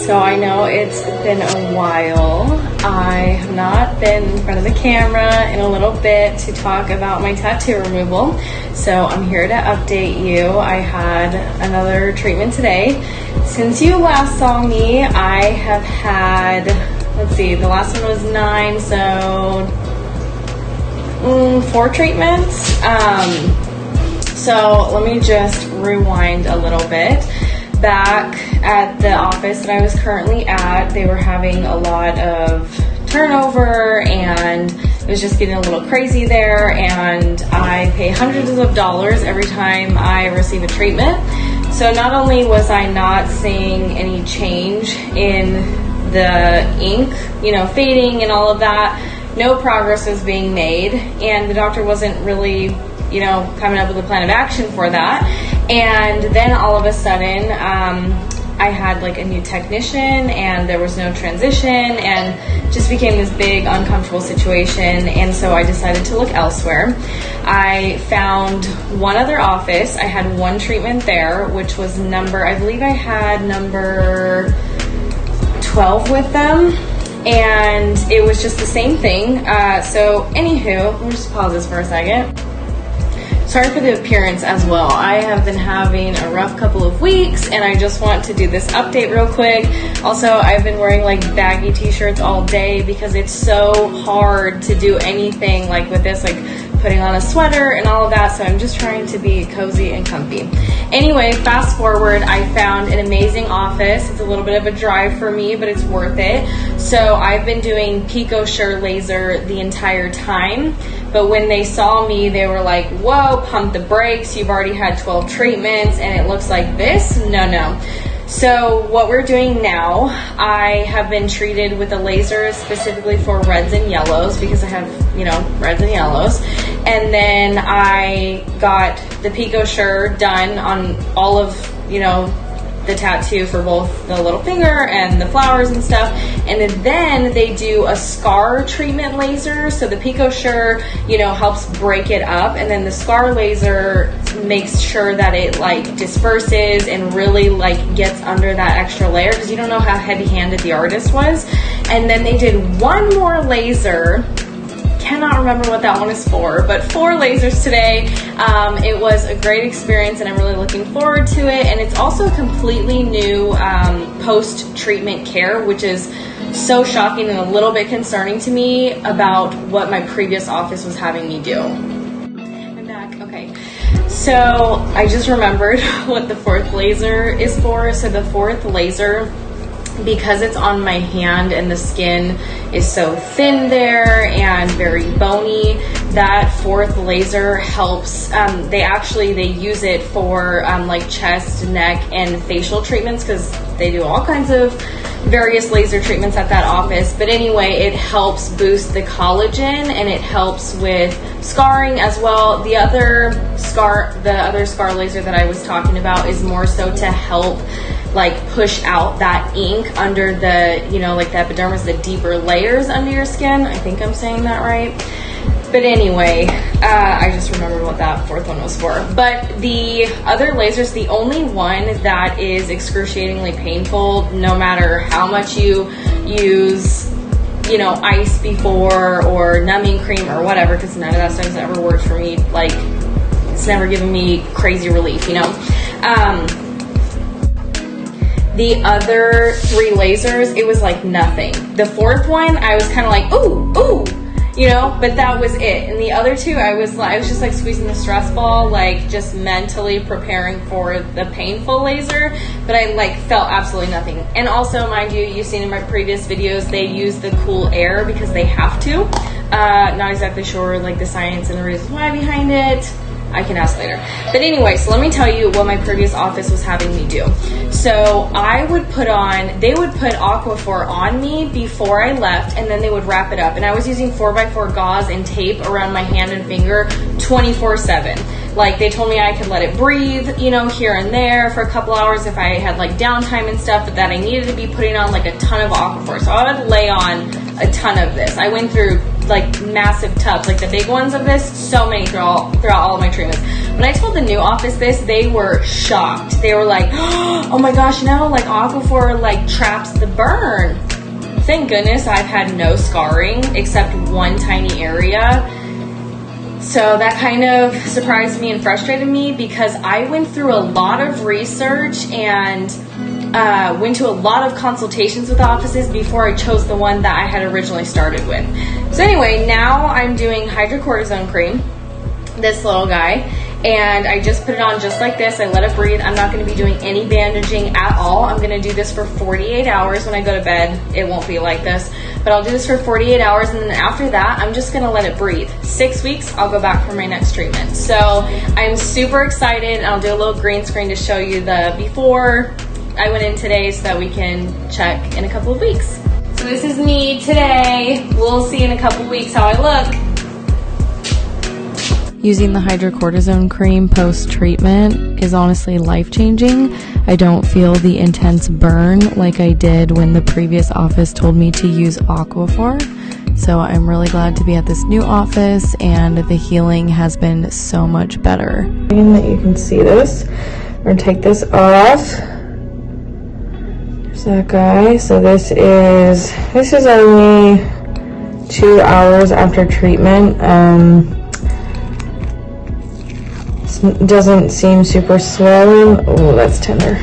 So I know it's been a while. I have not been in front of the camera in a little bit to talk about my tattoo removal. So I'm here to update you. I had another treatment today. Since you last saw me, I have had, let's see, the last one was 9, so 4 treatments. So let me just rewind a little bit. Back at the office that I was currently at, they were having a lot of turnover and it was just getting a little crazy there, and I pay hundreds of dollars every time I receive a treatment. So not only was I not seeing any change in the ink, fading and all of that, no progress was being made, and the doctor wasn't really coming up with a plan of action for that. And then all of a sudden, I had like a new technician and there was no transition, and just became this big uncomfortable situation. And so I decided to look elsewhere. I found one other office. I had one treatment there, which was I believe I had number 12 with them. And it was just the same thing. So anywho, let me just pause this for a second. Sorry for the appearance as well. I have been having a rough couple of weeks and I just want to do this update real quick. Also, I've been wearing like baggy t-shirts all day because it's so hard to do anything like with this, like putting on a sweater and all of that. So I'm just trying to be cozy and comfy. Anyway, fast forward, I found an amazing office. It's a little bit of a drive for me, but it's worth it. So I've been doing PicoSure laser the entire time. But when they saw me, they were like, whoa, pump the brakes. You've already had 12 treatments and it looks like this. No. So what we're doing now, I have been treated with a laser specifically for reds and yellows because I have, reds and yellows. And then I got the PicoSure done on all of, the tattoo for both the little finger and the flowers and stuff. And then they do a scar treatment laser. So the PicoSure, helps break it up, and then the scar laser makes sure that it like disperses and really like gets under that extra layer, because you don't know how heavy-handed the artist was. And then they did one more laser. Cannot remember what that one is for, but 4 lasers today. It was a great experience and I'm really looking forward to it. And it's also a completely new post-treatment care, which is so shocking and a little bit concerning to me about what my previous office was having me do. I'm back. Okay. So I just remembered what the 4th laser is for. So the 4th laser, because it's on my hand and the skin is so thin there and very bony, that 4th laser helps. They use it for like chest, neck, and facial treatments, because they do all kinds of various laser treatments at that office. But anyway, it helps boost the collagen and it helps with scarring as well. The other scar laser that I was talking about is more so to help like push out that ink under the, like the epidermis, the deeper layers under your skin. I think I'm saying that right. But anyway, I just remembered what that 4th one was for. But the other lasers, the only one that is excruciatingly painful, no matter how much you use, ice before or numbing cream or whatever, because none of that stuff has ever worked for me. Like, it's never given me crazy relief, The other 3 lasers, it was like nothing. The 4th one, I was kind of like, ooh, but that was it. And the other 2, I was just like squeezing the stress ball, like just mentally preparing for the painful laser, but I like felt absolutely nothing. And also, mind you, you've seen in my previous videos, they use the cool air because they have to. Not exactly sure like the science and the reasons why behind it. I can ask later. But anyway, so let me tell you what my previous office was having me do. So they would put Aquaphor on me before I left, and then they would wrap it up. And I was using 4x4 gauze and tape around my hand and finger 24/7. Like, they told me I could let it breathe, here and there for a couple hours if I had like downtime and stuff, but that I needed to be putting on like a ton of Aquaphor. So I would lay on a ton of this. I went through like massive tubs, like the big ones of this, so many throughout all of my treatments. When I told the new office this, they were shocked. They were like, oh my gosh, no, like Aquaphor like traps the burn. Thank goodness I've had no scarring except one tiny area. So that kind of surprised me and frustrated me because I went through a lot of research and went to a lot of consultations with offices before I chose the one that I had originally started with. So anyway, now I'm doing hydrocortisone cream, this little guy. And I just put it on just like this. I let it breathe. I'm not going to be doing any bandaging at all. I'm going to do this for 48 hours. When I go to bed, it won't be like this. But I'll do this for 48 hours, and then after that, I'm just going to let it breathe. 6 weeks, I'll go back for my next treatment. So I'm super excited. I'll do a little green screen to show you the before I went in today so that we can check in a couple of weeks. So this is me today. We'll see in a couple of weeks how I look. Using the hydrocortisone cream post-treatment is honestly life-changing. I don't feel the intense burn like I did when the previous office told me to use Aquaphor. So I'm really glad to be at this new office, and the healing has been so much better. That you can see this. We're gonna take this off. There's that guy. So this is only 2 hours after treatment. Doesn't seem super swollen. Oh, that's tender.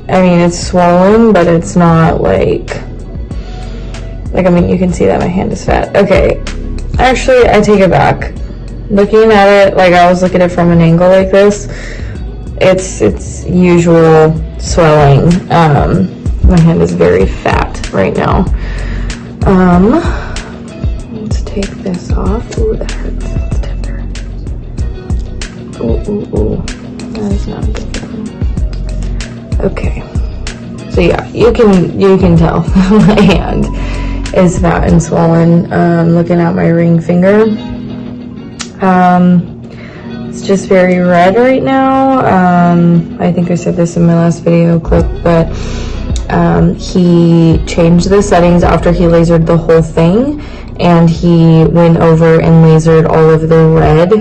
I mean, it's swollen, but it's not like, I mean, you can see that my hand is fat. Okay, actually, I take it back. Looking at it, like I was looking at it from an angle like this, it's usual swelling. My hand is very fat right now. Let's take this off. Ooh, that hurts. That's tender. Ooh. That is not a good feeling. Okay. So yeah, you can tell my hand is fat and swollen. Looking at my ring finger. It's just very red right now. I think I said this in my last video clip, but he changed the settings after he lasered the whole thing, and he went over and lasered all of the red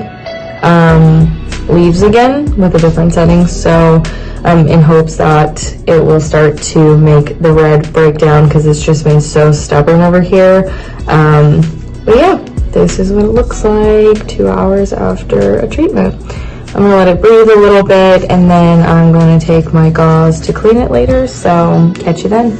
leaves again with a different setting. So in hopes that it will start to make the red break down, because it's just been so stubborn over here. But yeah, this is what it looks like 2 hours after a treatment. I'm gonna let it breathe a little bit, and then I'm going to take my gauze to clean it later, so catch you then.